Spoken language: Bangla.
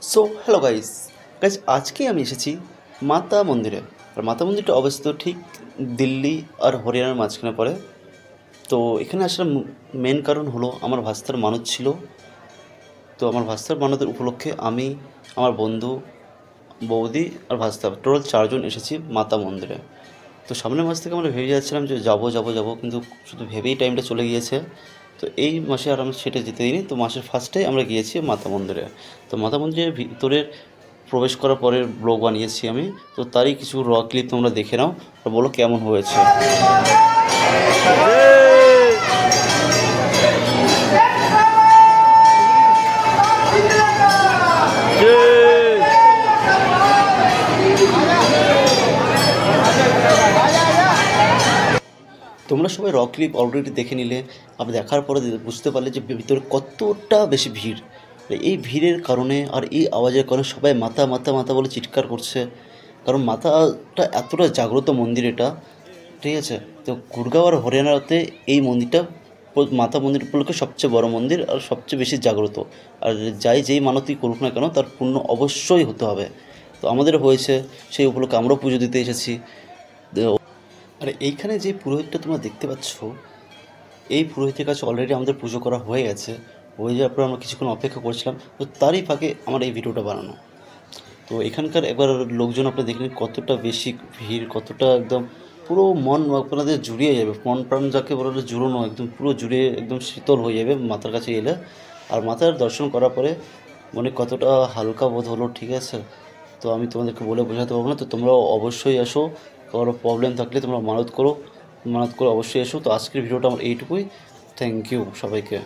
সো হ্যালো গাইস গাইস আজকে আমি এসেছি মাতা মন্দিরে। আর মাতা মন্দিরটা অবস্থিত ঠিক দিল্লি আর হরিয়ানার মাঝখানে পড়ে। তো এখানে আসার মেন কারণ হলো আমার ভাস্তার মানত ছিল। তো আমার ভাস্তার মানতের উপলক্ষে আমি, আমার বন্ধু, বৌদি আর ভাস্তা টোটাল চারজন এসেছি মাতা মন্দিরে। তো সামনের মাস থেকে আমরা ভেবে যাচ্ছিলাম যে যাবো, কিন্তু শুধু ভেবেই টাইমটা চলে গিয়েছে। তো এই মাসে আর আমরা সেটা যেতে দিইনি। তো মাসের ফার্স্টে আমরা গিয়েছি মাতা মন্দিরে। তো মাতা মন্দিরের ভিতরের প্রবেশ করার পরের ব্লগ বানিয়েছি আমি। তো তারই কিছু ক্লিপ তোমরা দেখে নাও আর বলো কেমন হয়েছে। তোমরা সবাই ক্লিপ অলরেডি দেখে নিলে, আবার দেখার পরে বুঝতে পারলে যে ভিতরে কতটা বেশি ভিড়। এই ভিড়ের কারণে আর এই আওয়াজের কারণে সবাই মাতা মাতা মাতা বলে চিৎকার করছে। কারণ মাতাটা এতটা জাগ্রত মন্দির এটা, ঠিক আছে। তো গুরগাঁও আর হরিয়ানাতে এই মন্দিরটা মাতা মন্দির উপলক্ষে সবচেয়ে বড় মন্দির আর সবচেয়ে বেশি জাগ্রত। আর যেই মানতই করুক না কেন তার পূর্ণ অবশ্যই হতে হবে। তো আমাদের হয়েছে, সেই উপলক্ষে আমরাও পুজো দিতে এসেছি। আর এইখানে যে পুরোহিতটা তোমরা দেখতে পাচ্ছ, এই পুরোহিতের কাছে অলরেডি আমাদের পুজো করা হয়ে গেছে। হয়ে যাওয়ার পর আমরা কিছুক্ষণ অপেক্ষা করছিলাম, তো তারই ফাঁকে আমার এই ভিডিওটা বানানো। তো এখানকার একবার লোকজন আপনারা দেখলেন কতটা বেশি ভিড়, কতটা একদম পুরো মন আপনাদের জুড়িয়ে যাবে। মন প্রাণ যাকে বলে জুড়োনো, একদম পুরো জুড়ে একদম শীতল হয়ে যাবে মাতার কাছে এলে। আর মাতার দর্শন করার পরে মনে কতটা হালকা বোধ হলো, ঠিক আছে। তো আমি তোমাদেরকে বলে বোঝাতে পারবো না। তো তোমরাও অবশ্যই এসো, কারো প্রবলেম থাকলে তোমরা মানত করো অবশ্যই এসো। তো আজকের ভিডিওটা আমার এইটুকুই। থ্যাংক ইউ সবাইকে।